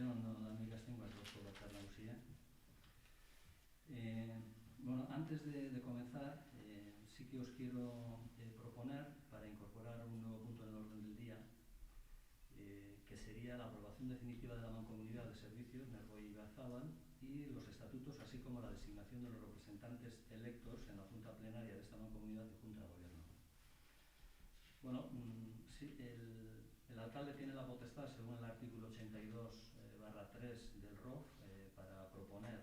la migración por la Nagusia. Bueno, antes de comenzar, sí que os quiero proponer, para incorporar un nuevo punto en el orden del día, que sería la aprobación definitiva de la Mancomunidad de Servicios, Nervoy y Garzábal, y los estatutos, así como la designación de los representantes electos en la Junta Plenaria de esta Mancomunidad y Junta de Gobierno. Bueno, sí, el alcalde tiene la potestad, según el artículo 82/3 del ROF, para proponer,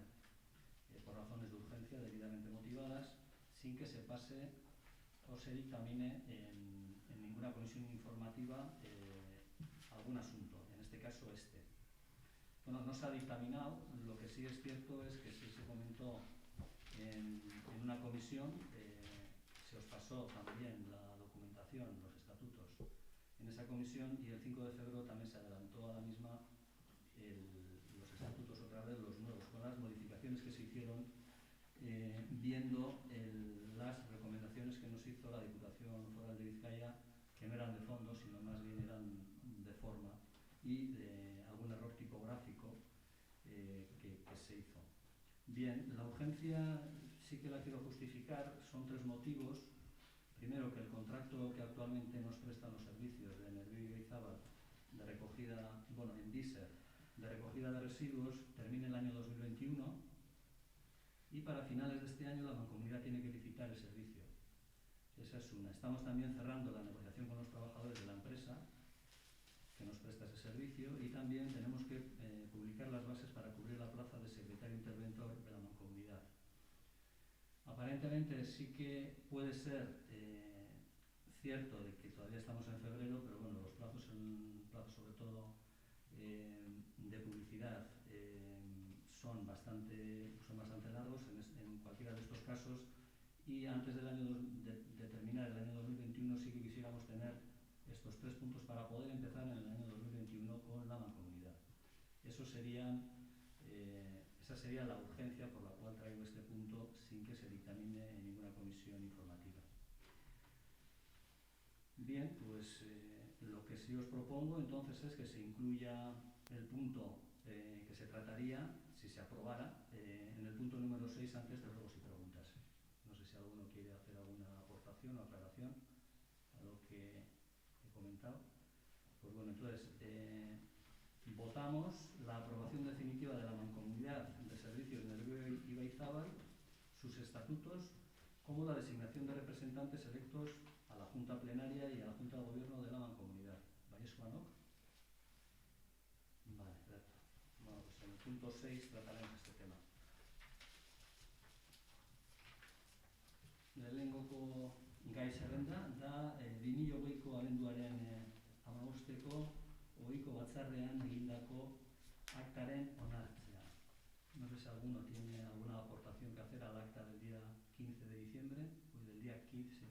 por razones de urgencia debidamente motivadas, sin que se pase o se dictamine en ninguna comisión informativa algún asunto, en este caso este. Bueno, no se ha dictaminado, lo que sí es cierto es que sí se comentó en una comisión, se os pasó también la documentación, los estatutos, en esa comisión, y el 5 de febrero también se adelantó a la misma los estatutos otra vez, los nuevos, con las modificaciones que se hicieron viendo las recomendaciones que nos hizo la Diputación Foral de Vizcaya, que no eran de fondo, sino más bien eran de forma, y de algún error tipográfico que se hizo. Bien, la urgencia sí que la quiero justificar, son tres motivos. Primero, que el contrato que actualmente nos prestan los servicios de Nervión y Garzábal de recogida, bueno, en Víser, de recogida de residuos, termina el año 2021 y para finales de este año la Mancomunidad tiene que licitar el servicio. Esa es una. Estamos también cerrando la negociación con los trabajadores de la empresa que nos presta ese servicio, y también tenemos que publicar las bases para cubrir la plaza de secretario interventor de la Mancomunidad. Aparentemente sí que puede ser cierto de que todavía estamos en febrero, pero bueno, los plazos sobre todo de publicidad son bastante largos en cualquiera de estos casos, y antes de terminar el año 2021 sí que quisiéramos tener estos tres puntos para poder empezar en el año 2021 con la Mancomunidad. Esa sería la urgencia por la cual traigo este punto sin que se dictamine en ninguna comisión informativa. Bien, pues lo que sí os propongo entonces es que se incluya el punto que se trataría, si se aprobara, en el punto número 6 antes de ruegos y preguntas. No sé si alguno quiere hacer alguna aportación o aclaración a lo que he comentado. Pues bueno, entonces votamos la aprobación definitiva de la Mancomunidad de Servicios de Nervión y Garzábal, sus estatutos, como la designación de representantes electos a la Junta Plenaria y a la Junta de Gobierno de la Mancomunidad. ¿Vais, Juanok? Vale, perfecto. Bueno, pues en el punto 6 trataremos este tema. Lehenengoko gai zerrenda da 2020ko abenduaren 15ko ohiko batzarrean egindako aktaren onartzea. No sé si alguno tiene alguna aportación que hacer al acta del día 15 de diciembre, o del día 15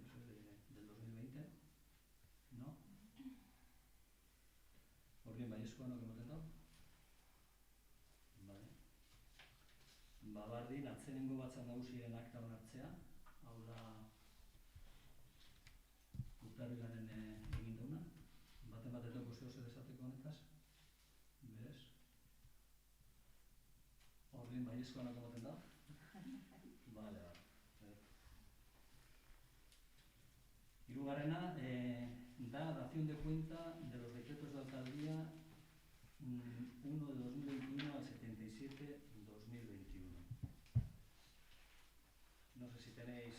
del 2020. ¿No? ¿Por bien Vallesco no que hemos tentado? Vale. Bardin, atzenengo batzar nagusiaren akta onartzea, hau da urtarrilaren egin dauna. Baten batetako zer esateko honetaz? Berez? Horren Vallesco no que hemos tentado? Vale. Hirugarrena, da dación de cuenta de los decretos de alcaldía 1 de 2021 al 77 2021. No sé si tenéis...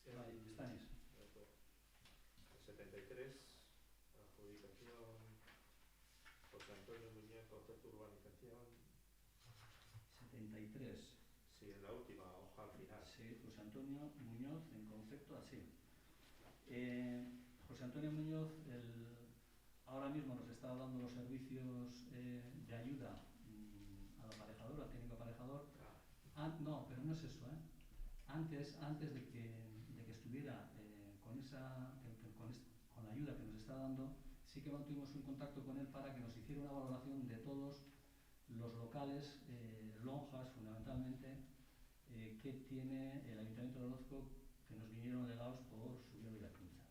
Sí, ¿estáis? El 73, adjudicación José Antonio Muñoz, concepto urbanización. 73. Sí, en la última hoja al final. Sí, José Antonio Muñoz, en concepto así. José Antonio Muñoz ahora mismo nos está dando los servicios de ayuda al aparejador, al técnico aparejador. No, pero no es eso. Antes de que estuviera con la ayuda que nos está dando, sí que mantuvimos un contacto con él para que nos hiciera una valoración de todos los locales, lonjas fundamentalmente, que tiene el Ayuntamiento de Orozco, que nos vinieron legados por Subiego y La Pinza.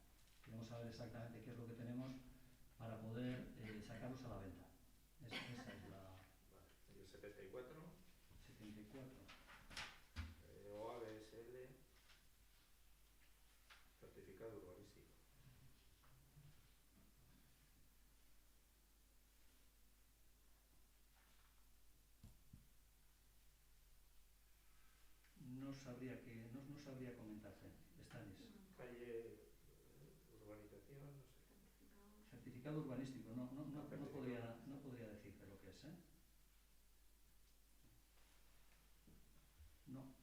Queremos saber exactamente qué es lo que tenemos para poder sacarlos a la venta. Esa 74. 74. OABSL, certificado urbanístico. No sabría comentarte, Stanis. Calle, urbanización, no sé. Certificado urbanístico, no podría decirte lo que es, ¿eh? No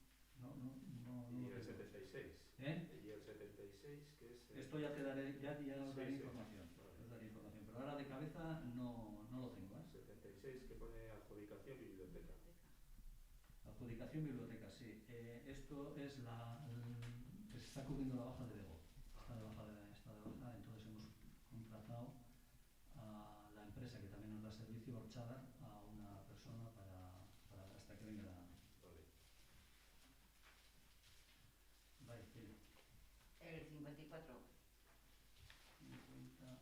Y lo el tengo. 76. ¿Eh? Y el 76, que es... Esto ya te daré, ya os daré Sí. información. Vale. Os daré información, pero ahora de cabeza no lo tengo, ¿eh? 76, que pone adjudicación biblioteca. Adjudicación biblioteca, sí. Esto es que se está cubriendo la baja de Bego. Está de baja, entonces hemos contratado a la empresa que también nos da servicio, Orchada, a una persona para hasta que venga la... Vale. Vale, sí. El 54. 50.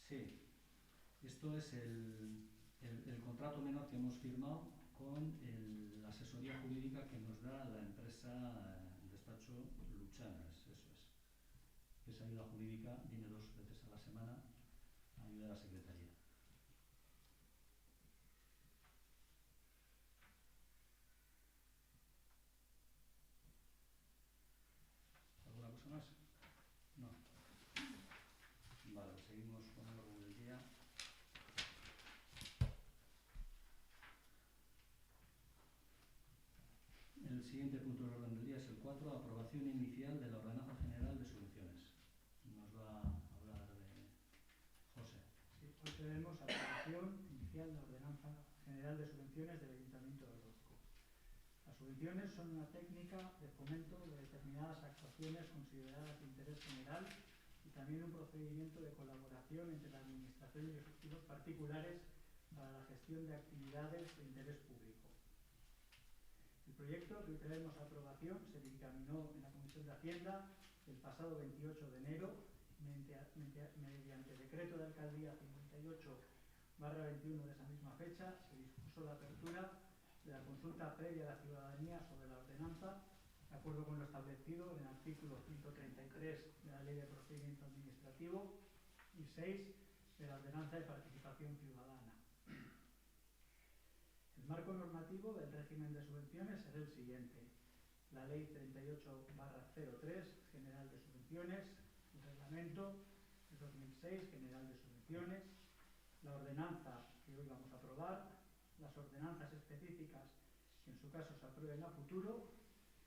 Sí, esto es el contrato menor que hemos firmado con la asesoría jurídica que nos da la empresa despacho Luchanas, eso es. Esa ayuda jurídica viene 2 veces a la semana a ayudar a la secretaría. ¿Alguna cosa más? No. Vale, seguimos con el orden del día. El siguiente punto del orden del día es el 4, aprobación inicial de la Ordenanza General de Subvenciones. Nos va a hablar de José. Sí, hoy tenemos aprobación inicial de la Ordenanza General de Subvenciones del Ayuntamiento de Orozco. Las subvenciones son una técnica de fomento de determinadas actuaciones consideradas de interés general y también un procedimiento de colaboración entre la Administración y los particulares para la gestión de actividades de interés público. El proyecto que hoy traemos a aprobación se dictaminó en la Comisión de Hacienda el pasado 28 de enero mediante decreto de alcaldía 58/21 de esa misma fecha. Se dispuso la apertura de la consulta previa a la ciudadanía sobre la ordenanza, de acuerdo con lo establecido en el artículo 133 de la Ley de Procedimiento Administrativo y 6 de la Ordenanza de Participación Ciudadana. El marco normativo del régimen de subvenciones será el siguiente: la Ley 38/03, General de Subvenciones, el Reglamento del 2006, General de Subvenciones, la ordenanza que hoy vamos a aprobar, las ordenanzas específicas que en su caso se aprueben a futuro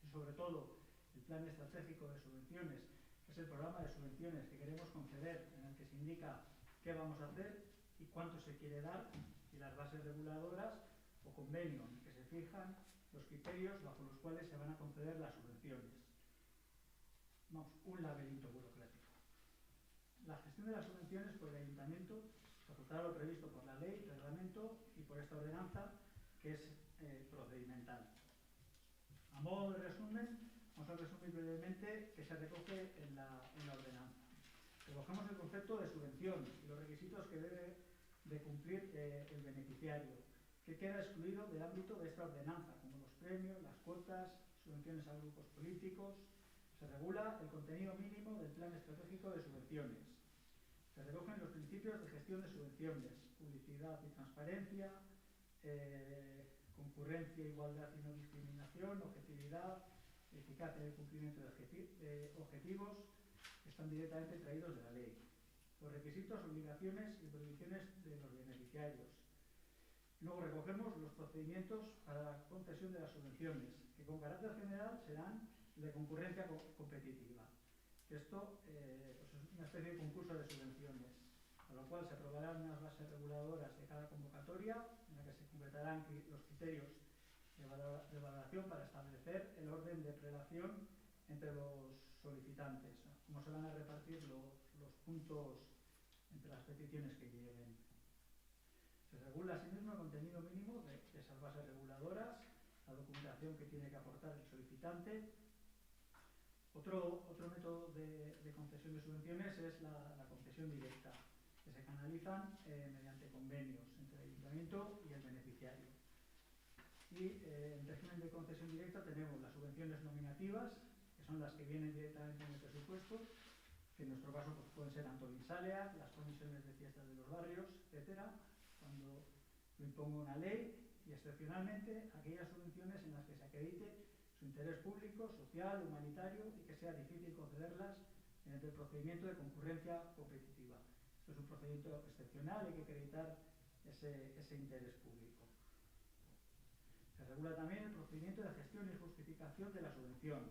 y, sobre todo, el Plan Estratégico de Subvenciones, que es el programa de subvenciones que queremos conceder, en el que se indica qué vamos a hacer y cuánto se quiere dar, y las bases reguladoras o convenio en el que se fijan los criterios bajo los cuales se van a conceder las subvenciones. Vamos, un laberinto burocrático. La gestión de las subvenciones por el Ayuntamiento ejecutará lo previsto por la ley, reglamento y por esta ordenanza, que es procedimental. A modo de resumen, vamos a resumir brevemente qué se recoge en la ordenanza. Recogemos el concepto de subvención y los requisitos que debe de cumplir el beneficiario, que queda excluido del ámbito de esta ordenanza, como los premios, las cuotas, subvenciones a grupos políticos. Se regula el contenido mínimo del Plan Estratégico de Subvenciones. Se recogen los principios de gestión de subvenciones: publicidad y transparencia, concurrencia, igualdad y no discriminación, objetividad, eficacia en el cumplimiento de objetivos, que están directamente traídos de la ley. Los requisitos, obligaciones y prohibiciones de los beneficiarios. Luego recogemos los procedimientos para la concesión de las subvenciones, que con carácter general serán de concurrencia competitiva. Esto pues es una especie de concurso de subvenciones, a lo cual se aprobarán unas bases reguladoras de cada convocatoria, en la que se concretarán los criterios de valoración para establecer el orden de prelación entre los solicitantes, cómo se van a repartir los puntos entre las peticiones que lleven. Se regula asimismo el contenido mínimo de esas bases reguladoras, la documentación que tiene que aportar el solicitante, Otro método de concesión de subvenciones es la concesión directa, que se canalizan mediante convenios entre el ayuntamiento y el beneficiario. Y en régimen de concesión directa tenemos las subvenciones nominativas, que son las que vienen directamente en el presupuesto, que en nuestro caso pues, pueden ser Antolín Salea, las comisiones de fiestas de los barrios, etcétera, cuando lo imponga una ley, y excepcionalmente aquellas subvenciones en las que se acredite su interés público, social, humanitario y que sea difícil concederlas mediante el procedimiento de concurrencia competitiva. Esto es un procedimiento excepcional, hay que acreditar ese interés público. Se regula también el procedimiento de gestión y justificación de la subvención.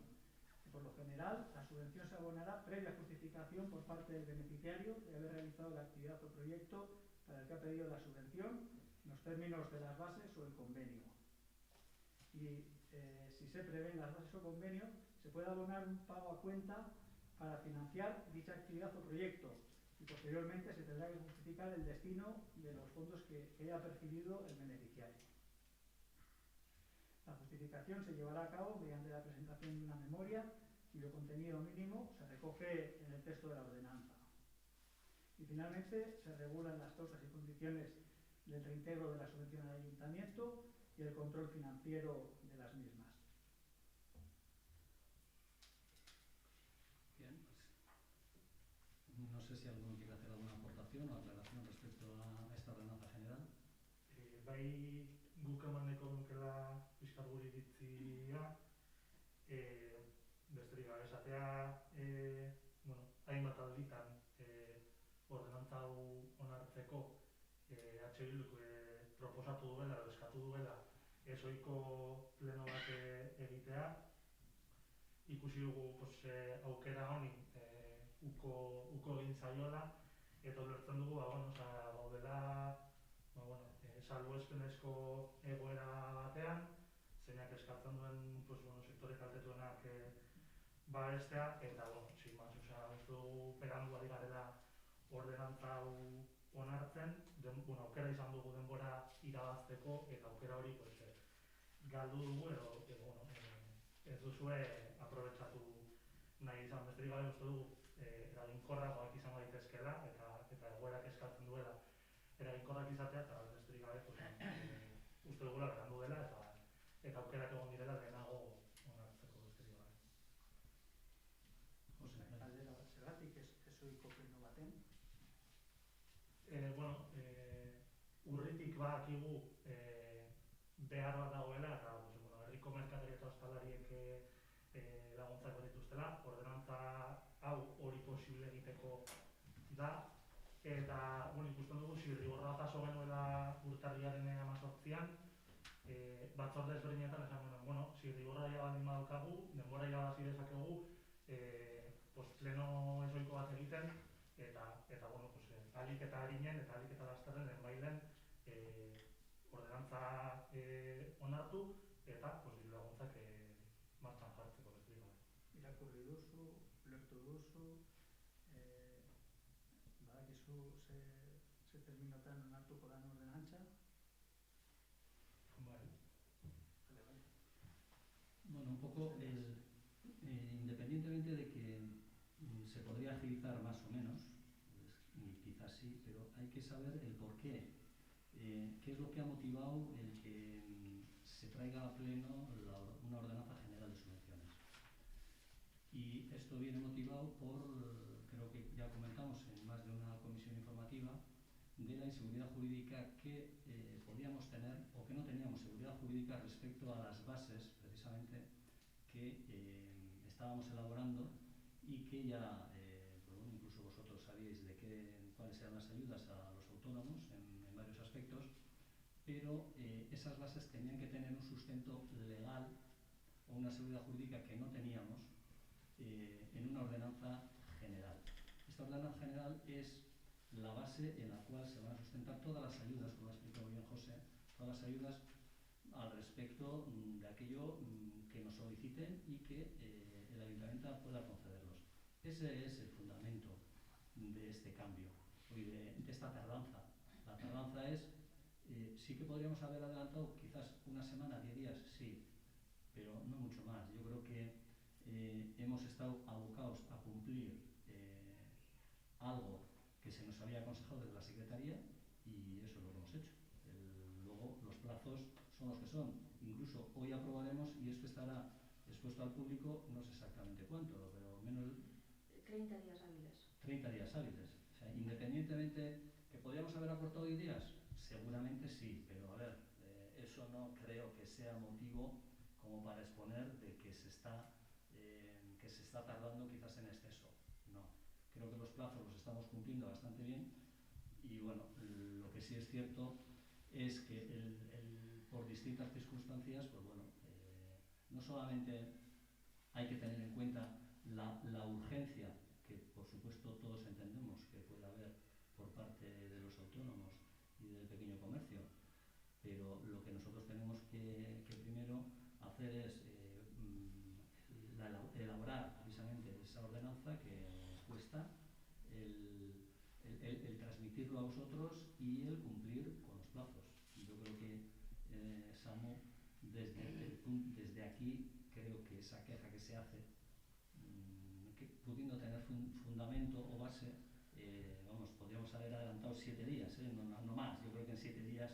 Por lo general, la subvención se abonará previa justificación por parte del beneficiario de haber realizado la actividad o proyecto para el que ha pedido la subvención en los términos de las bases o el convenio. Y si se prevén las bases o convenio, se puede abonar un pago a cuenta para financiar dicha actividad o proyecto y posteriormente se tendrá que justificar el destino de los fondos que haya percibido el beneficiario. La justificación se llevará a cabo mediante la presentación de una memoria cuyo contenido mínimo se recoge en el texto de la ordenanza. Y finalmente se regulan las causas y condiciones del reintegro de la subvención al ayuntamiento y el control financiero de las mismas. Bien, pues no sé si alguno quiere hacer alguna aportación o aclaración respecto a esta ordenanza general. Bai guk emaneko nukela pixkat guri iritzia, besterik gabe esatea, hainbat alditan ordenantza hau onartzeko Bilduk proposatu duela edo eskatu duela ezoiko pleno bat egitea. Ikusi dugu aukera honi uko egin zaiola eta ulertzen dugu gaudela salbuespenezko egoera batean, zeinak eskatzen duen sektore kaltetuenak babestea, eta sin más, uste dugu berandu ari garela ordenantza hau onartzen, aukera izan dugu denbora irabazteko, eta aukera hori galdu dugu edo ez duzue aprobetxatu nahi izan. Besterik gabe uste dugu eraginkorragoak izan daitezkeela eta egoerak eskatzen duela eraginkorrak izatea, eta besterik gabe uste dugula berandu dela eta aukerak egon direla lehenago onartzeko besterik gabe. Galdera bat zergatik ezohiko pleno baten? Urritik badakigu behar bat dagoela eta herriko merkatari eta ostalariek laguntzak dituztela, ordenantza hau hori posible egiteko da, eta ikusten dugu zirriborroa jaso genuela urtarrilaren 18an, batzorde ezberdinetan esan genuen, zirriborroa baldin badaukagu, denbora irabazi dezakegu, pleno ezohiko bat egiten, eta ahalik eta harinen eta ahalik eta lasterren lehenbailen ordenantza onartu eta diru laguntzak martxan jartzeko besterik gabe. Irakurri duzu, ulertu duzu, badakizu ze terminotan onartuko den ordenantza? Vale. Bueno, un poco independientemente de que se podría agilizar más o menos, pues, quizás sí, pero hay que saber el porqué. ¿Qué es lo que ha motivado el que se traiga a pleno una ordenanza general de subvenciones? Y esto viene motivado por, creo que ya comentamos en más de una comisión informativa, de la inseguridad jurídica que podíamos tener o que no teníamos seguridad jurídica respecto a las bases, precisamente, que estábamos elaborando y que ya, incluso vosotros sabíais cuáles eran las ayudas a los autónomos en varios aspectos, pero esas bases tenían que tener un sustento legal o una seguridad jurídica que no teníamos en una ordenanza general. Esta ordenanza general es la base en la cual se van a sustentar todas las ayudas, como ha explicado bien José, todas las ayudas al respecto de aquello que nos soliciten y que el ayuntamiento pueda concederlos. Ese es el fundamento de este cambio y de esta tardanza. La tardanza es, sí que podríamos haber adelantado quizás una semana, 10 días, sí, pero no mucho más. Yo creo que hemos estado abocados a cumplir algo que se nos había aconsejado desde la Secretaría y eso es lo que hemos hecho. Luego los plazos son los que son. Incluso hoy aprobaremos y esto estará expuesto al público, no sé exactamente cuánto, pero menos 30 días hábiles. 30 días hábiles. O sea, independientemente que podríamos haber aportado 10 días, seguramente sí, pero a ver, eso no creo que sea motivo como para exponer de que se está tardando quizás en exceso. No, creo que los plazos los estamos cumpliendo bastante bien y bueno, lo que sí es cierto es que por distintas circunstancias, pues bueno, no solamente hay que tener en cuenta la urgencia que por supuesto todos entendemos que puede haber por parte de los autónomos y del pequeño comercio, pero lo que nosotros tenemos que primero hacer es elaborar precisamente esa ordenanza que cuesta el transmitirlo a vosotros y el cumplir con los plazos. Yo creo que Samu, desde aquí creo que esa queja que se hace, que pudiendo tener fundamento o base, vamos, podríamos haber adelantado 7 días, no más. Yo creo que en 7 días,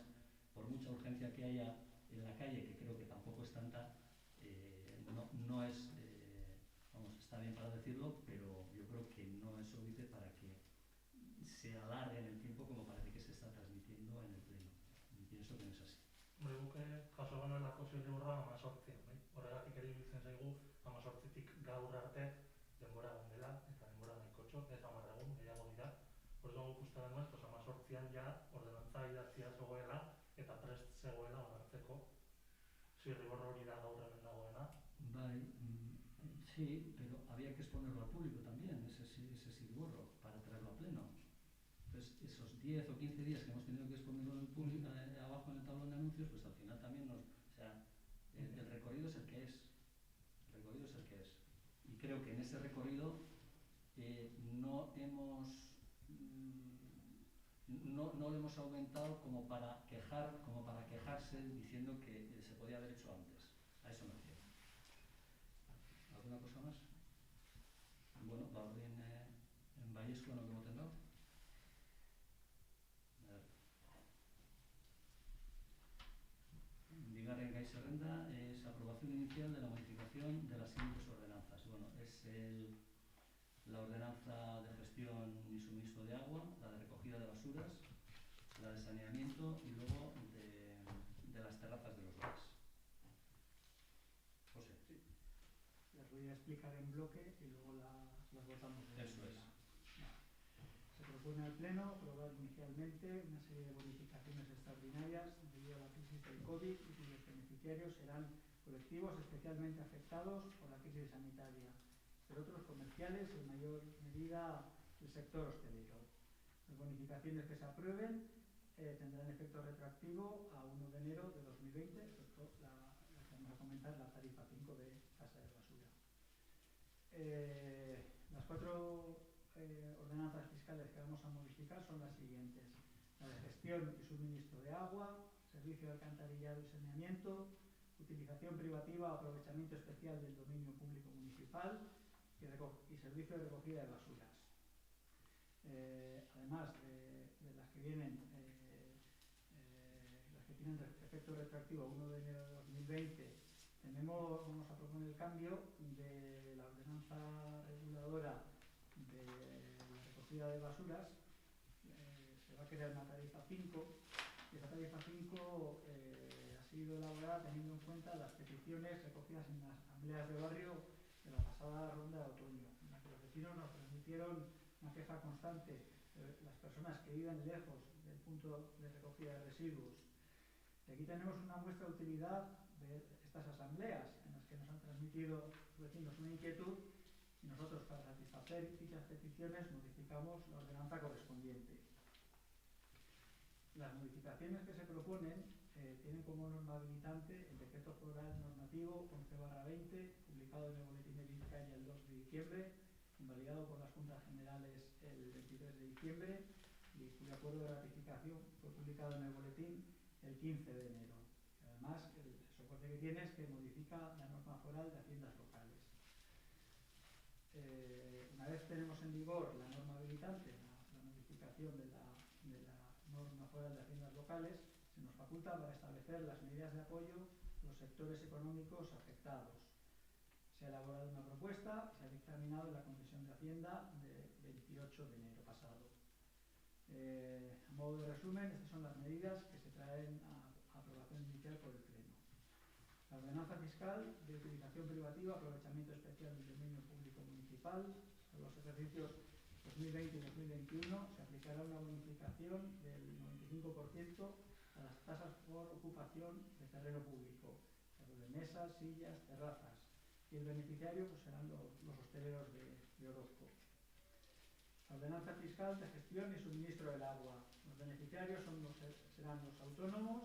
por mucha urgencia que haya en la calle, que creo que tampoco es tanta, no es, vamos, está bien para decirlo, pero yo creo que no es óbice para que se alargue en el tiempo como parece que se está transmitiendo en el pleno. Y pienso que no es así. Hombre, buke jaso genuen zirriborroa 18, horregatik ere iruditzen zaigu 18tik gaur arte denbora egon dela, eta denbora nahikotxo, ez 10 egun, gehiago dira. Orduan guk uste genuen, 18an ja ordenantza idatzia zegoela eta prest zegoela onartzeko zirriborro hori da gaur hemen dagoena. Vale, sí, pero había que exponerlo al público también, ese zirriborro, para traerlo a pleno. Entonces, esos 10 o 15 días que hemos tenido que exponerlo en el público, abajo en el tablón de anuncios, pues al final también o sea, el recorrido es el que es. El recorrido es el que es. Y creo que en ese recorrido no lo hemos aumentado como para quejarse diciendo que se podía haber hecho antes. A eso me refiero. ¿Alguna cosa más? Bueno, va bien en Baiesko no que hemos tenido. Bigarren gai zerrenda es aprobación inicial de la modificación de las siguientes ordenanzas. Bueno, es la ordenanza de gestión y suministro de agua, la de recogida de basuras, la de saneamiento y luego de las terrazas de los bares. José. Sí. Las voy a explicar en bloque y luego las votamos. Eso es. Se propone al Pleno aprobar inicialmente una serie de bonificaciones extraordinarias debido a la crisis del COVID y cuyos beneficiarios serán colectivos especialmente afectados por la crisis sanitaria, pero otros comerciales y en mayor medida el sector hostelero. Las bonificaciones que se aprueben tendrán efecto retroactivo a 1 de enero de 2020, excepto la que vamos a comentar, la tarifa 5 de tasa de basura. Las 4 ordenanzas fiscales que vamos a modificar son las siguientes: la de gestión y suministro de agua, servicio de alcantarillado y saneamiento, utilización privativa o aprovechamiento especial del dominio público municipal y servicio de recogida de basuras. Además de las que vienen, las que tienen efecto retroactivo 1 de enero de 2020, vamos a proponer el cambio de la ordenanza reguladora de la recogida de basuras. Se va a crear una tarifa 5 y esa tarifa 5 ha sido elaborada teniendo en cuenta las peticiones recogidas en las asambleas de barrio de la pasada ronda de otoño, en la que los vecinos nos transmitieron una queja constante de las personas que viven lejos del punto de recogida de residuos. Y aquí tenemos una muestra de utilidad de estas asambleas en las que nos han transmitido los vecinos una inquietud y nosotros, para satisfacer dichas peticiones, modificamos la ordenanza correspondiente. Las modificaciones que se proponen tienen como norma habilitante el decreto foral normativo 11/20, publicado en el Boletín de Vizcaya el 2 de diciembre, invalidado por las Juntas Generales el 23 de diciembre y cuyo acuerdo de ratificación fue publicado en el Boletín el 15 de enero. Además, el soporte que tiene es que modifica la norma foral de haciendas locales. vigor la norma habilitante, la modificación de la norma foral de haciendas locales, se nos faculta para establecer las medidas de apoyo a los sectores económicos afectados. Se ha elaborado una propuesta y se ha dictaminado en la Comisión de Hacienda de 28 de enero pasado. A modo de resumen, estas son las medidas que se traen a aprobación inicial por el Pleno. La ordenanza fiscal de utilización privativa, aprovechamiento especial del dominio público municipal, en los ejercicios 2020 y 2021 se aplicará una bonificación del 95% a las tasas por ocupación de terreno público, de mesas, sillas, terrazas, y el beneficiario pues, serán los hosteleros de Orozco. La ordenanza fiscal de gestión y suministro del agua. Los beneficiarios serán los autónomos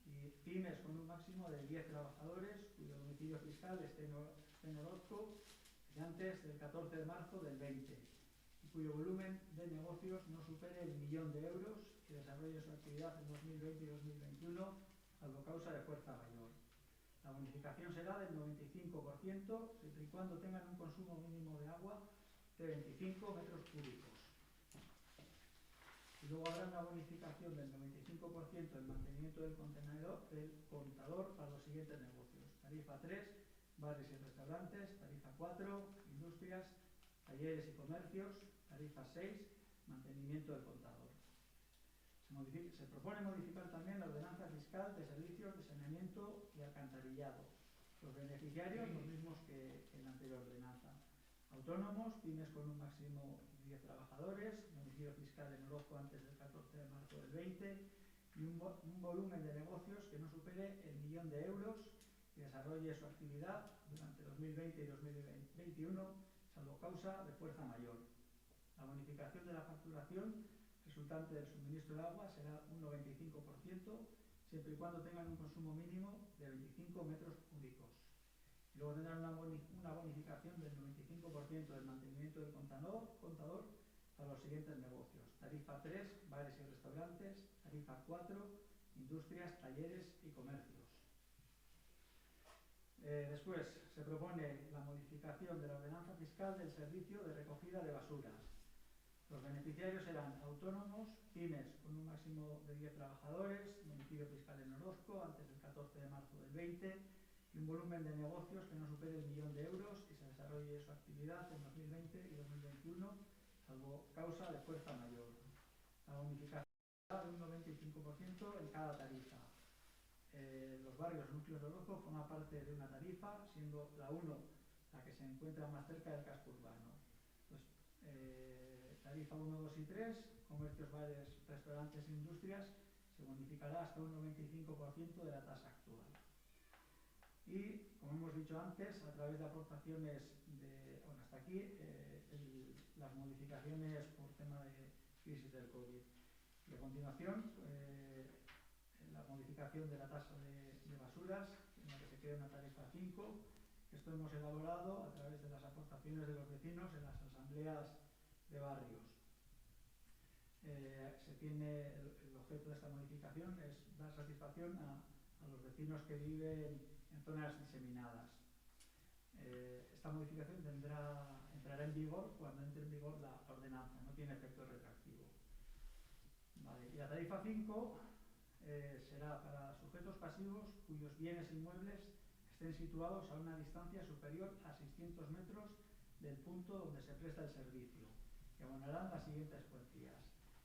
y pymes con un máximo de 10 trabajadores cuyo domicilio fiscal esté en Orozco desde antes del 14 de marzo del 20 y cuyo volumen de negocios no supere el 1.000.000 de euros y desarrolle su actividad en 2020 y 2021 salvo causa de fuerza mayor. La bonificación será del 95% siempre y cuando tengan un consumo mínimo de agua de 25 metros cúbicos. Y luego habrá una bonificación del 95% en mantenimiento del contador para los siguientes negocios. Tarifa 3, bares y restaurantes. Tarifa 4, industrias, talleres y comercios. Tarifa 6, mantenimiento del contador. Se propone modificar también la ordenanza fiscal de servicios de saneamiento y alcantarillado. Los beneficiarios, los mismos que en la anterior ordenanza. Autónomos, pymes con un máximo de 10 trabajadores, domicilio fiscal en Orozco antes del 14 de marzo del 20 y un volumen de negocios que no supere el 1.000.000 de euros y desarrolle su actividad durante 2020 y 2021 salvo causa de fuerza mayor. La bonificación de la facturación resultante del suministro de agua será un 95% siempre y cuando tengan un consumo mínimo de 25 metros cúbicos. Y luego tendrán una bonificación del 95% del mantenimiento del contador para los siguientes negocios. Tarifa 3, bares y restaurantes. Tarifa 4, industrias, talleres y comercios. Después se propone la modificación de la ordenanza fiscal del servicio de recogida de basuras. Los beneficiarios serán autónomos, pymes con un máximo de 10 trabajadores, domicilio fiscal en Orozco antes del 14 de marzo del 20 y un volumen de negocios que no supere el 1.000.000 de euros y se desarrolle su actividad en 2020 y 2021 salvo causa de fuerza mayor. La bonificación será de un 95% en cada tarifa. Los barrios núcleos de Orozco forman parte de una tarifa, siendo la 1 la que se encuentra más cerca del casco urbano. Tarifa 1, 2 y 3, comercios, bares, restaurantes e industrias, se bonificará hasta un 95% de la tasa actual. Y, como hemos dicho antes, a través de aportaciones hasta aquí, las modificaciones por tema de crisis del COVID. Y a continuación, la modificación de la tasa de basuras, en la que se crea una tarifa 5. Esto hemos elaborado a través de las aportaciones de los vecinos en las asambleas de barrios. El objeto de esta modificación es dar satisfacción a los vecinos que viven en zonas diseminadas. Esta modificación entrará en vigor cuando entre en vigor la ordenanza, no tiene efecto retroactivo. Vale. Y la tarifa 5 será para sujetos pasivos cuyos bienes inmuebles estén situados a una distancia superior a 600 metros del punto donde se presta el servicio, que abonarán las siguientes cuantías.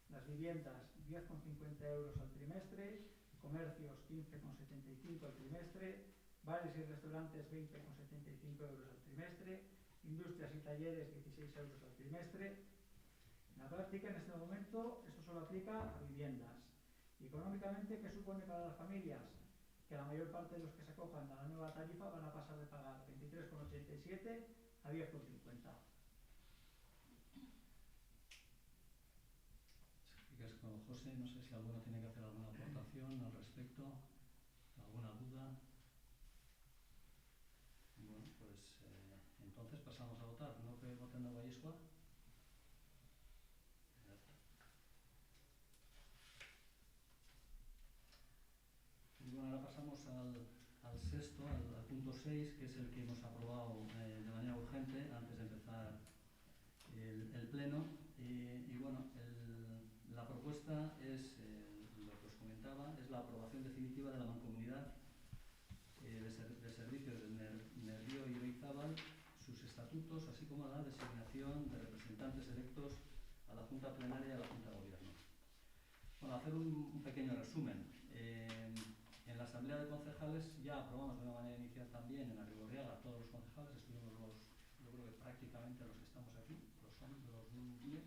Las viviendas 10,50 euros al trimestre, comercios 15,75 al trimestre, bares y restaurantes 20,75 euros al trimestre, industrias y talleres 16 euros al trimestre. En la práctica, en este momento, esto solo aplica a viviendas. Y económicamente, ¿qué supone para las familias? Que la mayor parte de los que se acojan a la nueva tarifa van a pasar de pagar 23,87 a 10,50. Es con José, no sé si alguno tiene que hacer alguna aportación al respecto, alguna duda. Bueno, pues entonces pasamos a votar. ¿No que voten a Guayescua? Y bueno, ahora pasamos al sexto, al punto 6, que es el que hemos aprobado de manera urgente antes de empezar el pleno, estatutos, así como la designación de representantes electos a la Junta Plenaria y a la Junta de Gobierno. Bueno, hacer un pequeño resumen. En la Asamblea de Concejales ya aprobamos de una manera inicial también en Arrigorriaga todos los concejales, estuvimos yo creo que prácticamente los que estamos aquí, los 10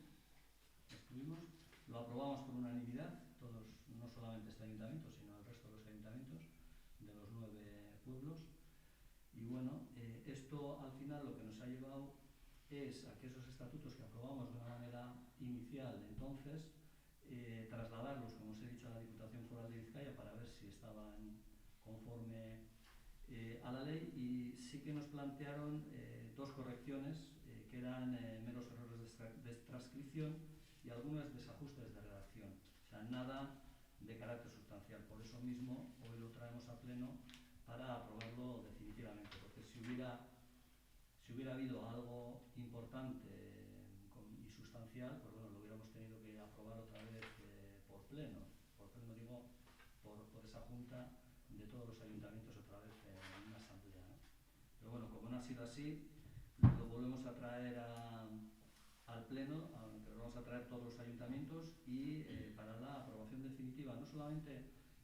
estuvimos, lo aprobamos por unanimidad, todos, no solamente este ayuntamiento, sino el resto de los ayuntamientos de los 9 pueblos. Y bueno, esto al final lo que nos ha llevado es a que esos estatutos que aprobamos de una manera inicial entonces, trasladarlos, como os he dicho, a la Diputación Foral de Vizcaya para ver si estaban conforme a la ley, y sí que nos plantearon dos correcciones que eran meros errores de transcripción y algunos desajustes de redacción, o sea, nada de carácter sustancial. Por eso mismo hoy lo traemos a pleno para aprobarlo definitivamente, porque si hubiera habido algo importante y sustancial, pues bueno, lo hubiéramos tenido que aprobar otra vez por pleno digo, por esa junta de todos los ayuntamientos otra vez en una asamblea, ¿no? Pero bueno, como no ha sido así, lo volvemos a traer al pleno, aunque lo vamos a traer todos los ayuntamientos y para la aprobación definitiva, no solamente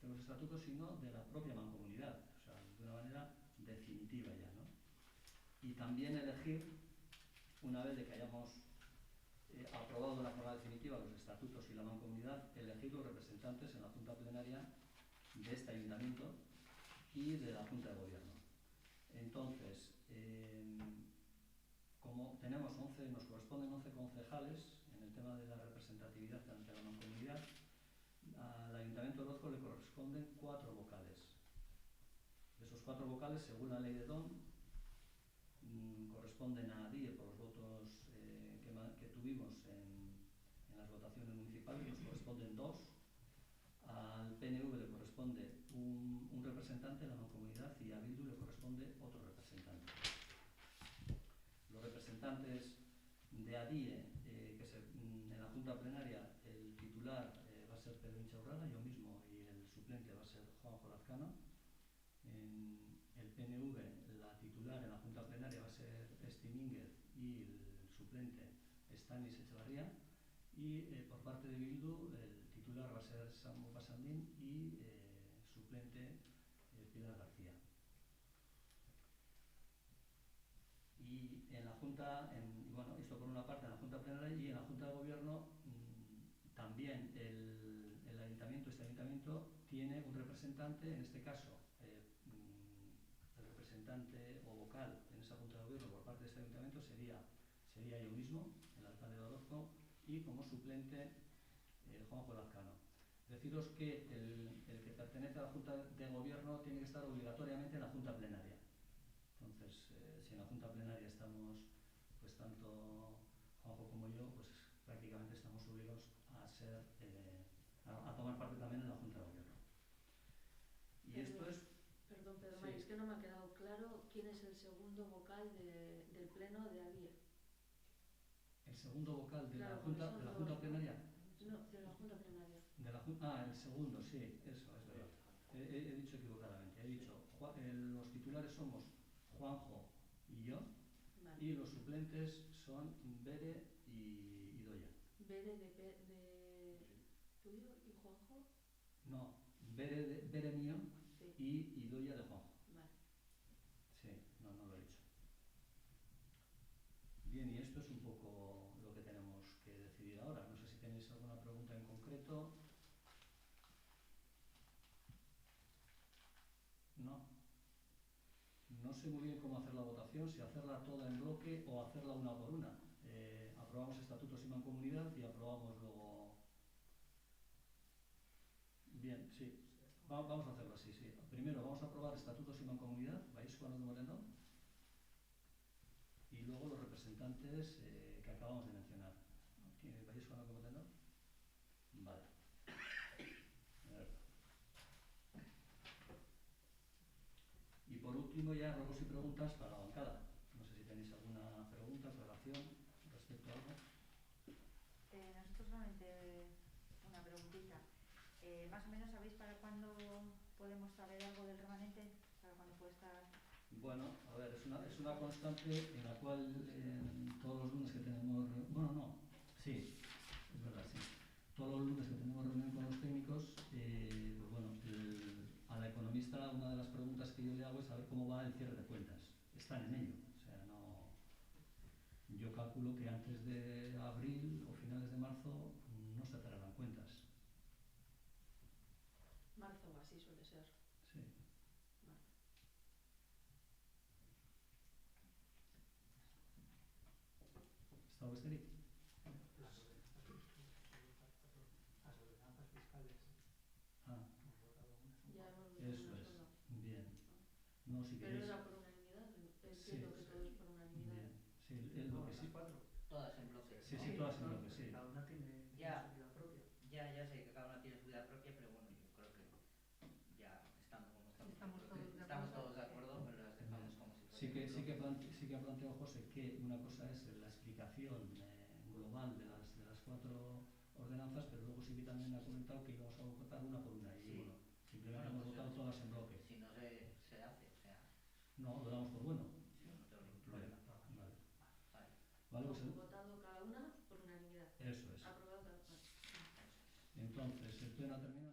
de los estatutos, sino de la propia mancomunidad, o sea, de una manera definitiva ya, ¿no? Y también elegir, una vez de que hayamos aprobado de una forma definitiva los estatutos y la mancomunidad, elegir los representantes en la Junta Plenaria de este ayuntamiento y de la Junta de Gobierno. Entonces, como tenemos 11, nos corresponden 11 concejales en el tema de la representatividad ante la mancomunidad, al Ayuntamiento de Orozco le corresponden 4 vocales. De esos 4 vocales, según la ley de DON, corresponden a ADIE por los votos que tuvimos en las votaciones municipales, nos corresponden 2. Al PNV le corresponde un representante de la mancomunidad y a Bildu le corresponde otro representante. Los representantes de ADIE, en la Junta Plenaria, el titular va a ser Pedro Inchaurraga, yo mismo, y el suplente va a ser Juanjo Lazcano. En el PNV, la titular en la Junta Plenaria va a ser Esti Mínguez y el suplente Stanis Echevarría. Y por parte de Bildu, el titular va a ser Samu Pasandín y suplente Pilar García. Y en la Junta, bueno, esto por una parte en la Junta Plenaria, y en la Junta de Gobierno también el ayuntamiento, este ayuntamiento tiene un representante, en este caso el representante o vocal en esa Junta de Gobierno por parte de este ayuntamiento sería yo mismo, el alcalde de Orozco, y como suplente Juanjo Lazcano. Deciros que el que pertenece a la Junta de Gobierno tiene que estar obligatoriamente en la Junta Plenaria. Entonces, si en la Junta Plenaria estamos, pues tanto Juanjo como yo, pues prácticamente estamos obligados a tomar parte también en la Junta de Gobierno. Y Pero, esto es... Perdón, Pedro Sí. May, es que no me ha quedado claro quién es el segundo vocal del pleno de ADIE. El segundo vocal de Claro, la Junta, porque de la son Junta dos. Plenaria. No, de la Junta Plenaria. El segundo, sí, eso es verdad. He dicho equivocadamente. He dicho, los titulares somos Juanjo y yo, Vale. y los suplentes son Bere y Doya. Bere de tuyo y Juanjo. No, Bere mío Sí. y Doya de Juanjo. Vale. Sí, no lo he dicho. Bien, y esto es un poco lo que tenemos que decidir ahora. No sé si tenéis alguna pregunta en concreto. No sé muy bien cómo hacer la votación, si hacerla toda en bloque o hacerla una por una. Aprobamos estatutos y mancomunidad y aprobamos luego... Bien, sí. Vamos a hacerlo así, sí. Primero vamos a aprobar estatutos y mancomunidad, Baixuano de Moreno, y luego los representantes que acabamos de mencionar. ¿Baixuano de Moreno? Vale. Y por último ya ruegos y preguntas para la bancada. No sé si tenéis alguna pregunta, aclaración respecto a algo. Nosotros solamente una preguntita. ¿Más o menos sabéis para cuándo podemos saber algo del remanente? ¿Para cuándo puede estar? Bueno, a ver, es una constante en la cual todos los lunes que tenemos... Bueno, no, sí, es verdad, sí. Todos los lunes que tenemos reunión con los técnicos, pues bueno, a la economista una de las preguntas que yo le hago es saber cómo va el cierre de cuentas. Están en ello, o sea, no... Yo calculo que antes de abril o finales de marzo no se cerrarán cuentas. Marzo o así suele ser. Sí. Vale. ¿Está Besterik? Las ordenanzas fiscales, Ah, hemos votado unas. Ya hemos visto eso una es. sola. Bien. No, si Pero queréis... era por unanimidad. Entiendo Sí, que todo es por unanimidad. Bien. Sí, es lo que sí. Todas en bloque. Sí, sí, todas en bloque, sí. Cada una tiene Ya. su vida propia. Ya sé que cada una tiene su vida propia, pero bueno, yo creo que ya estando como estamos, Estamos yo creo todos que de estamos acuerdo. todos de acuerdo, pero las dejamos como si Sí que, fueran sí que ha planteado José que una cosa es la explicación global de las cuatro ordenanzas, pero luego sí que también ha comentado que íbamos a votar una por una. Y Sí. bueno, simplemente Bueno, hemos pues votado todas en bloque. Si no se hace, o sea, No, lo damos por bueno. yo no tengo ningún Vale, problema. vale. Vale, Vale, pues Votado cada una por unanimidad. eso es. Aprobado cada una. Entonces, el pleno ha terminado.